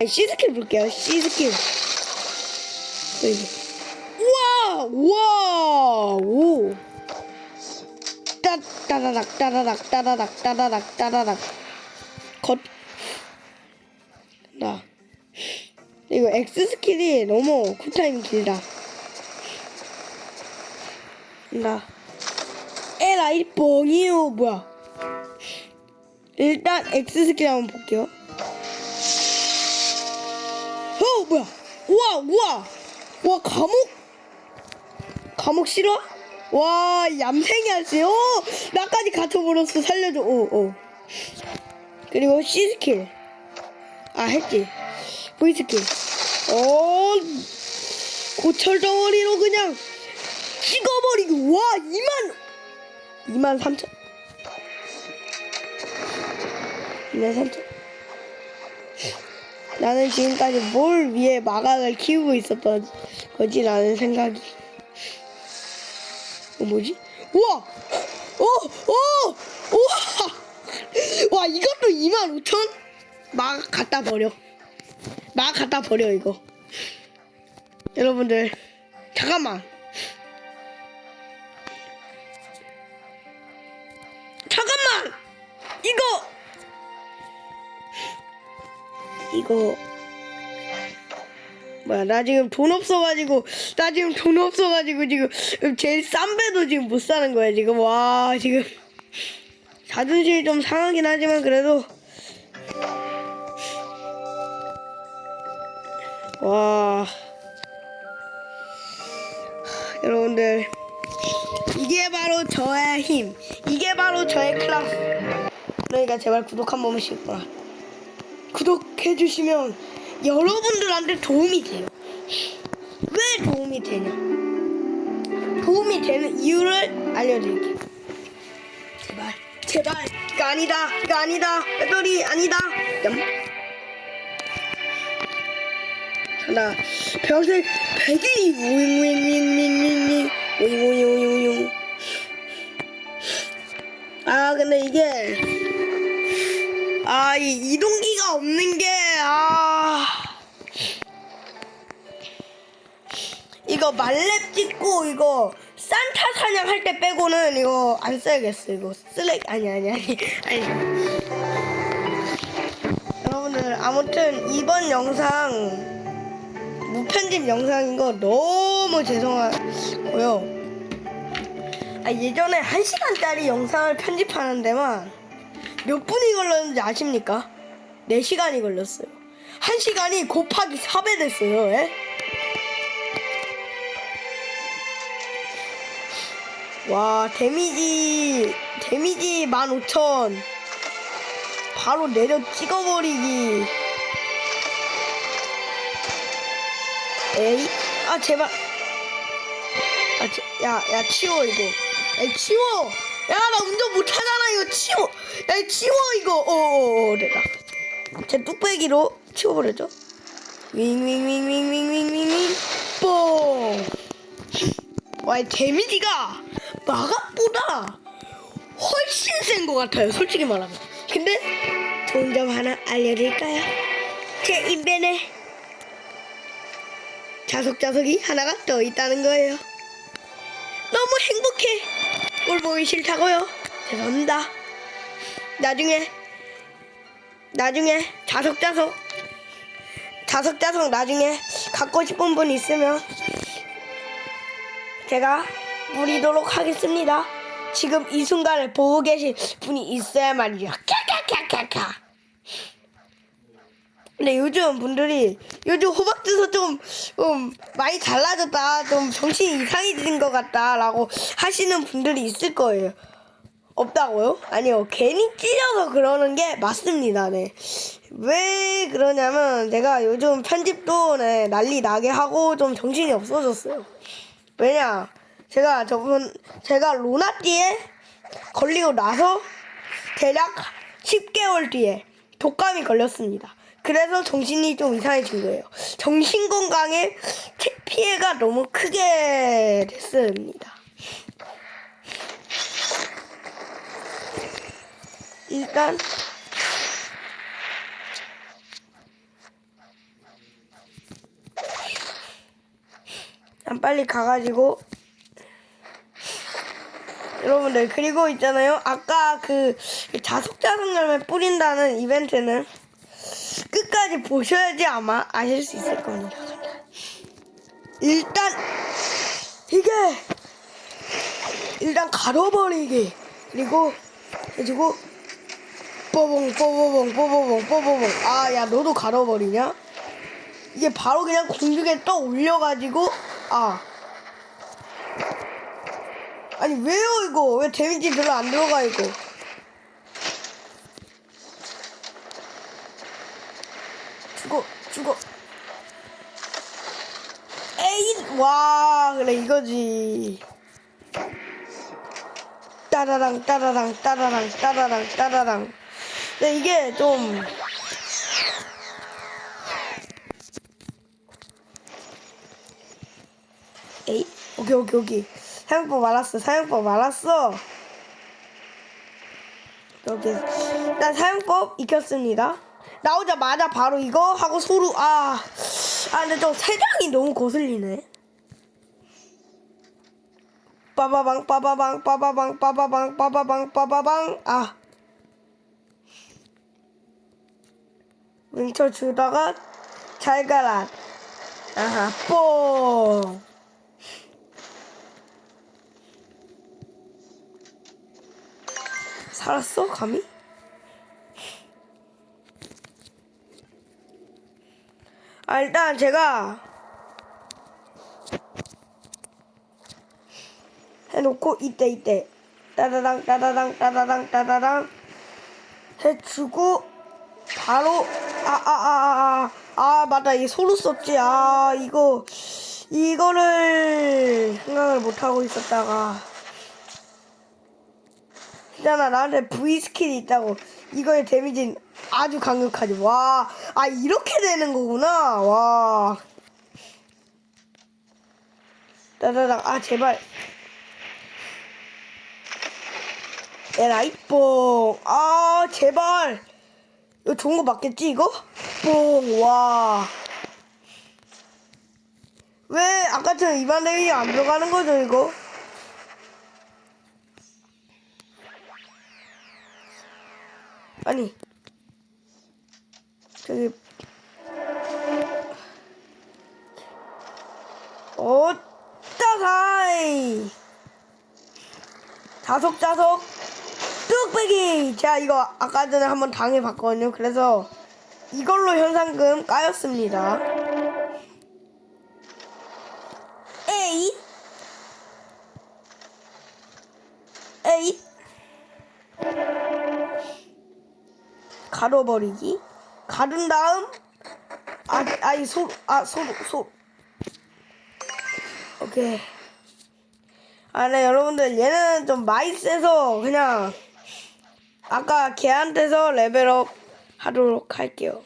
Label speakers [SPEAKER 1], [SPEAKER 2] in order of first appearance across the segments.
[SPEAKER 1] C스킬 볼게요. C스킬. 우와! 우와! 오! 따다닥 따다닥 따다닥 따다닥 따다닥 컷. 나 이거 X 스킬이 너무 쿨타임이 길다. 나 에라이 뻥이요. 뭐야? 일단 X 스킬 한번 볼게요. 뭐야? 우와 우와 와 감옥 싫어? 와 얌생이 하지. 나까지 갇혀버렸어. 살려줘. 그리고 C 스킬 했지. V 스킬 고철 덩어리로 그냥 찍어버리고. 와 23,000 나는 지금까지 뭘 위해 마각을 키우고 있었던 거지 라는 생각이. 뭐지? 우와! 우와! 와 이것도 25,000? 마각 갖다 버려 이거. 여러분들 잠깐만 이거 뭐야? 나 지금 돈 없어가지고 지금 제일 싼 배도 지금 못 사는 거야 지금. 와 지금 자존심이 좀 상하긴 하지만 그래도 와 여러분들 이게 바로 저의 힘, 이게 바로 저의 클라스. 그러니까 제발 구독 한 번씩 구독해주시면 여러분들한테 도움이 돼요. 왜 도움이 되냐? 도움이 되는 이유를 알려드릴게요. 제발 이거 아니다 배터리 아니다. 나 별색 백이 오잉 근데 이게 이 이동기가 없는 게 이거 말렙 찍고 이거 산타 사냥 할 때 빼고는 이거 안 써야겠어. 이거 쓰레기 아니 여러분들 아무튼 이번 영상 무편집 영상인 거 너무 죄송하고요. 예전에 1시간짜리 영상을 편집하는 데만 몇 분이 걸렸는지 아십니까? 4시간이 걸렸어요. 1시간이 곱하기 4배 됐어요. 예? 와 데미지 15,000 바로 내려 찍어버리기. 에이 제발 야 치워 이거. 치워. 야 나 운전 못하잖아. 이거 치워. 치워 이거. 됐다. 제 뚝배기로 치워버렸죠. 윙 뽕. 와 데미지가 마각보다 훨씬 센 것 같아요 솔직히 말하면. 근데 좋은 점 하나 알려드릴까요? 제 인벤에 자석이 하나가 더 있다는 거예요. 너무 행복해. 꼴 보기 싫다고요? 죄송합니다. 나중에 자석 나중에 갖고 싶은 분 있으면 제가 부리도록 하겠습니다. 지금 이 순간을 보고 계신 분이 있어야 말이죠. 캬캬캬캬캬. 근데 요즘 호박주서 좀 많이 달라졌다, 좀 정신이 이상해진 것 같다 라고 하시는 분들이 있을 거예요. 없다고요? 아니요, 괜히 찔려서 그러는 게 맞습니다. 네. 왜 그러냐면 제가 요즘 편집도 난리 나게 하고 좀 정신이 없어졌어요. 왜냐, 제가 로나띠에 걸리고 나서 대략 10개월 뒤에 독감이 걸렸습니다. 그래서 정신이 좀 이상해진 거예요. 정신건강에 피해가 너무 크게 됐습니다. 일단 난 빨리 가가지고 여러분들 그리고 있잖아요. 아까 그 자석자석 열매 뿌린다는 이벤트는 끝까지 보셔야지 아마 아실 수 있을 겁니다. 일단 가둬버리기 그리고 해주고 뽀봉 아 야 너도 가둬버리냐? 이게 바로 그냥 공중에 떠 올려가지고 아니 왜요 이거 왜 데미지 별로 안 들어가 이거 죽어 에잇 와 그래 이거지 따라랑 근데 이게 좀 에잇 오케이 사용법 알았어 여기 난 사용법 익혔습니다. 나오자마자 바로 이거 하고 소루 근데 좀 세 장이 너무 거슬리네. 빠바방 윙쳐 주다가 잘 가라 아하 뽕 살았어 감히? 일단 제가 해놓고 이때 따다당 해주고 바로 맞다 이게 소루 썼지 이거를 생각을 못하고 있었다가 있잖아 나한테 V 스킬이 있다고 이거의 데미지는 아주 강력하지 이렇게 되는 거구나 와 따다당 제발 에라이 뽕 제발 이거 좋은 거 맞겠지 이거? 뽕 와 왜 아까처럼 일반 데미지 안 들어가는 거죠 이거? 아니 저기 짜사이 자석 뚝배기 제가 이거 아까 전에 한번 당해봤거든요. 그래서 이걸로 현상금 까였습니다. 에이 가둬버리기 가둔 다음 소루 오케이 네 여러분들 얘는 좀 많이 세서 그냥 아까 걔한테서 레벨업 하도록 할게요.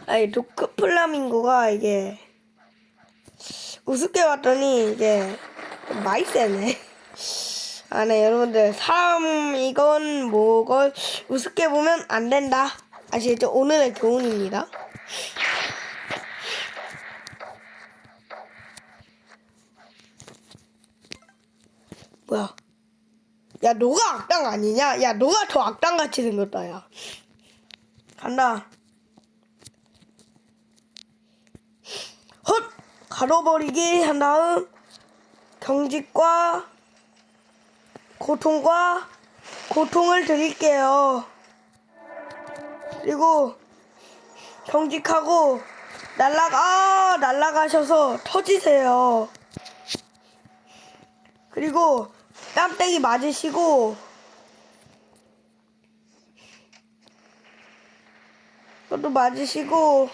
[SPEAKER 1] 루크 플라밍고가 이게 우습게 봤더니 이게 좀 많이 세네. 네 여러분들 사람 이건 뭐걸 우습게 보면 안 된다 아시겠죠? 오늘의 교훈입니다. 뭐야 야 너가 악당 아니냐? 야 너가 더 악당같이 생겼다 야 간다 헛 가둬버리기 한 다음 경직과 고통을 드릴게요. 그리고 경직하고 날아가셔서 터지세요. 그리고 땀때기 맞으시고 그것도 맞으세요.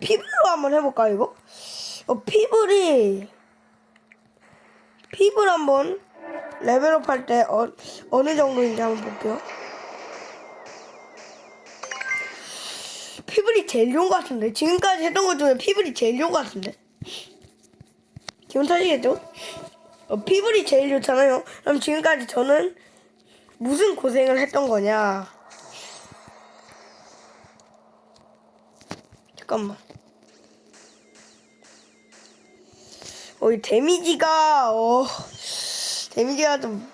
[SPEAKER 1] 피부로 한번 해볼까 이거? 피부를 한번 레벨업 할 때 어느 정도인지 한번 볼게요. 피부리 제일 좋은 것 같은데 지금까지 했던 것 중에 피부리 제일 좋은 것 같은데 기분 탓이겠죠? 피부리 제일 좋잖아요. 그럼 지금까지 저는 무슨 고생을 했던 거냐. 잠깐만. 이 데미지가 좀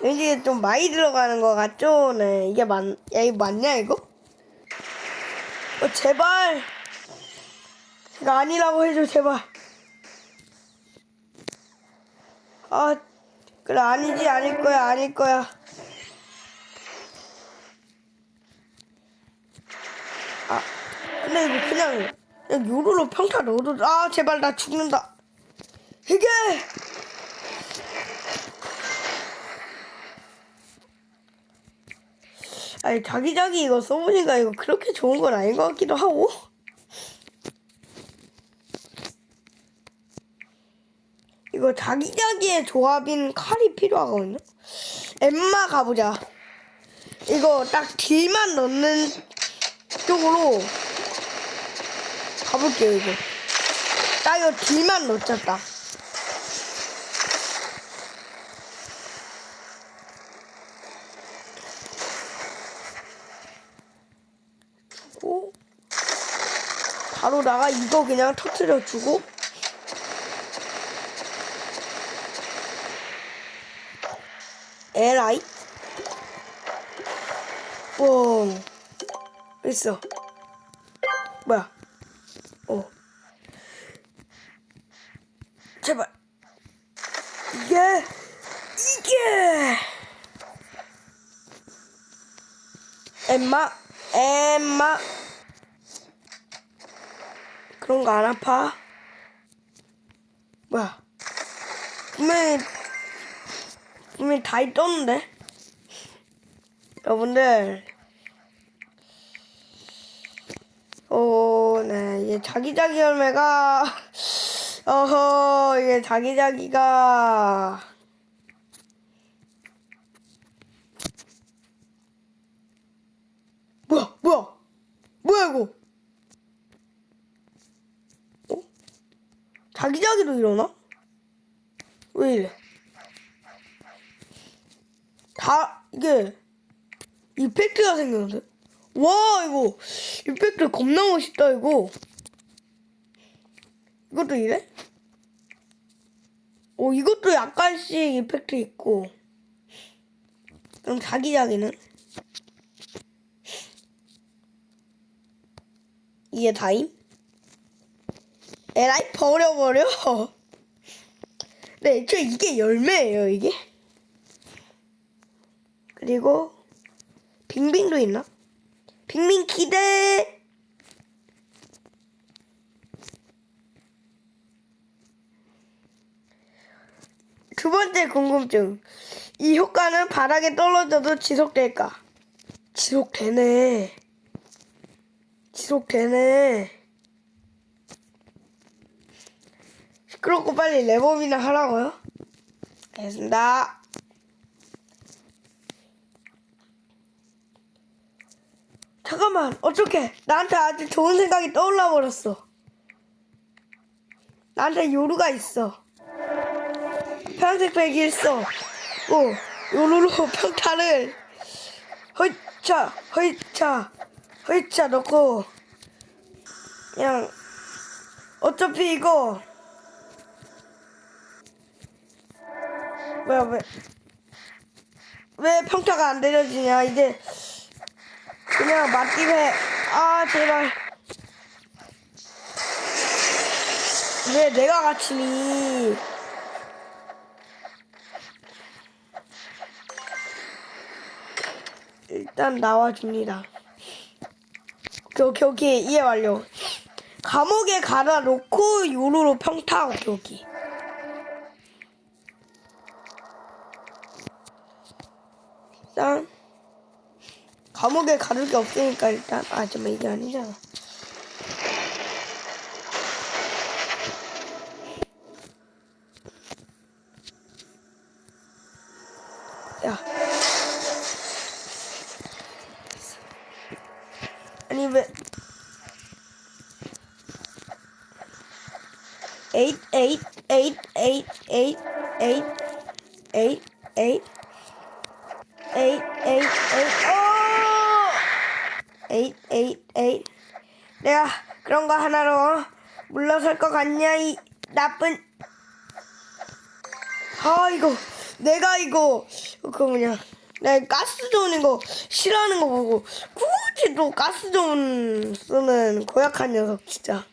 [SPEAKER 1] 데미지가 좀 많이 들어가는 것 같죠? 네, 이게 이거 맞냐 이거? 제발. 이거 아니라고 해줘 제발. 그래 아니지 아닐 거야. 근데 이거 그냥 요로로 평타 넣어도 제발 나 죽는다. 이게 아니 자기자기 이거 써보니까 이거 그렇게 좋은 건 아닌 것 같기도 하고. 이거 자기자기의 조합인 칼이 필요하거든요. 엠마 가보자. 이거 딱 딜만 넣는 쪽으로 가볼게요. 이거 딱 이거 딜만 넣자 딱. 주고 바로 나가 이거 그냥 터트려 주고. LI 와 있어. 뭐야? 제발 이게 엠마 그런 거 안 아파? 뭐야? 분명히 다 떴는데? 여러분들 네, 이게 자기자기 열매가 이게 자기자기가 뭐야 이거? 자기자기도 일어나? 왜 이래? 이게 이펙트가 생겼는데? 와 이거 이펙트 겁나 멋있다 이거. 이것도 이래? 이것도 약간씩 이펙트 있고. 그럼 자기자기는? 이게 다임? 에라이 버려. 네, 애초에 이게 열매예요 이게. 그리고 빙빙도 있나? 빙빙 기대. 두 번째 궁금증. 이 효과는 바닥에 떨어져도 지속될까? 지속되네. 시끄럽고 빨리 랩업이나 하라고요? 알겠습니다. 잠깐만, 어떡해. 나한테 아주 좋은 생각이 떠올라 버렸어. 나한테 요루가 있어. 파란색 백이 있어. 요루로 평타를 허이차 넣고 그냥 어차피 이거 뭐야 왜 평타가 안 내려지냐. 이제 그냥 맞긴 해. 제발. 왜 내가 갇히니. 일단 나와줍니다. 오케이 이해 완료. 감옥에 가다 놓고 요루로 평타. 오케이 일단 감옥에 가둘 게 없으니까 일단 잠깐만 이게 아니잖아. 야 아니 왜 8, 8, 8, 8, 8, 8, 8, 8, 8, 8, 8, 8, 8. 내가 그런 거 하나로 물러설 것 같냐, 이 나쁜. 아, 이거 내가 이거 그 뭐냐, 내가 가스존 이거 싫어하는 거 보고 굳이 또 가스존 쓰는 고약한 녀석 진짜.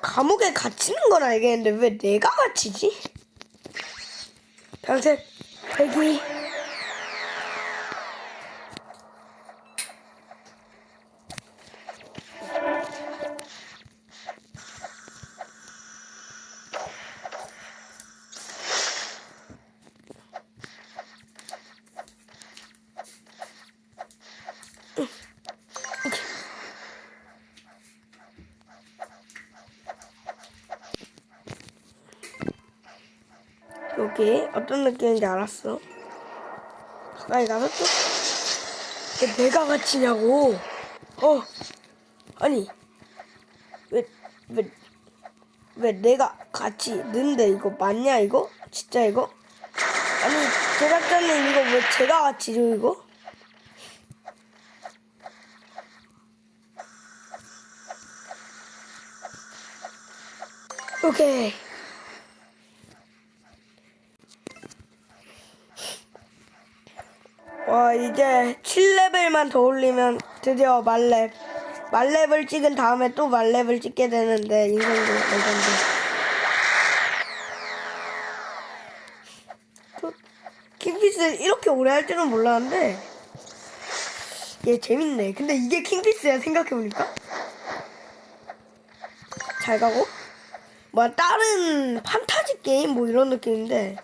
[SPEAKER 1] 감옥에 갇히는 건 알겠는데 왜 내가 갇히지? 평생 회기. 여기 어떤 느낌인지 알았어. 가까이 가서 또 왜 내가 갇히냐고. 아니 왜 내가 같이 있는데 이거 맞냐 이거? 진짜 이거? 아니 제작자님 이거 왜 제가 갇히죠 이거? 오케이. 와, 이제 7레벨만 더 올리면 드디어 말렙을 찍은 다음에 또 말렙을 찍게 되는데, 인생도 레전드. 킹피스 이렇게 오래 할 줄은 몰랐는데 얘 재밌네. 근데 이게 킹피스야 생각해보니까. 잘 가고 뭐 다른 판타지 게임 뭐 이런 느낌인데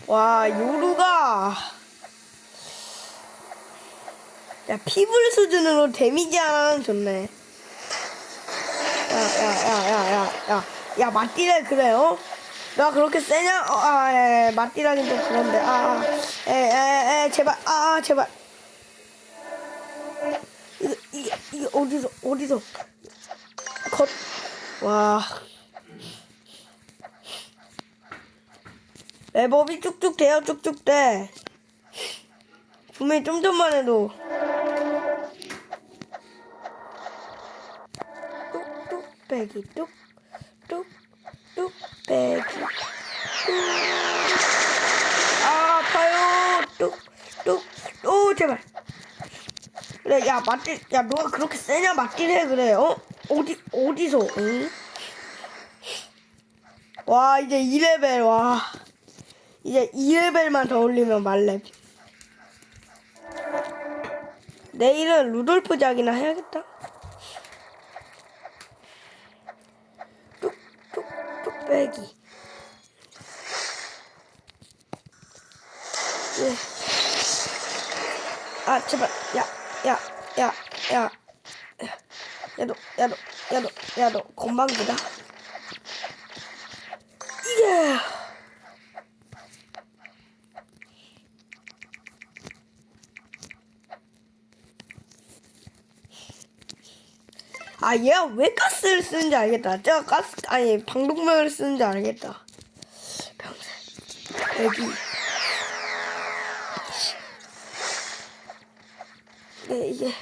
[SPEAKER 1] 와, 요루가 야 피불 수준으로 데미지 하나는 좋네. 야 맞디래 그래요? 나 그렇게 세냐? 맞디라긴 좀 그런데 제발 제발 이게 어디서 와 랩업이 쭉쭉 돼요. 쭉쭉 돼. 분명히 좀 전만 해도 뚝뚝 빼기 뚝뚝 빼기 아파요. 뚝뚝 오 제발. 그래 야 맞딜 야 너가 그렇게 세냐 맞딜 해 그래. 어디서 응? 와 이제 2레벨 와 이제 2레벨만 더 올리면 말렙. 내일은 루돌프 작이나 해야겠다. 뚝뚝 빼기. 예. 아 제발 야 너 건방지다. 이게 얘가 왜 가스를 쓰는지 알겠다. 제가 방독면을 쓰는지 알겠다. 평생 여기 이게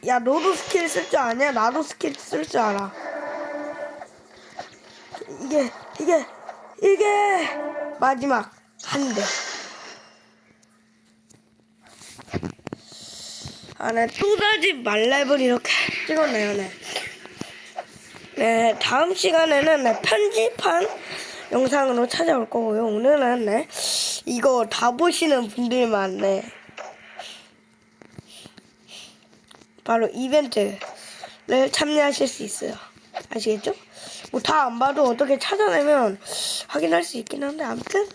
[SPEAKER 1] 너도 스킬 쓸 줄 아냐? 나도 스킬 쓸 줄 알아. 이게 마지막 한 대. 네, 또다시 말렙을 이렇게 찍었네요. 네, 다음 시간에는 편집한 영상으로 찾아올 거고요. 오늘은 이거 다 보시는 분들만 바로 이벤트를 참여하실 수 있어요. 아시겠죠? 뭐 다 안 봐도 어떻게 찾아내면 확인할 수 있긴 한데 아무튼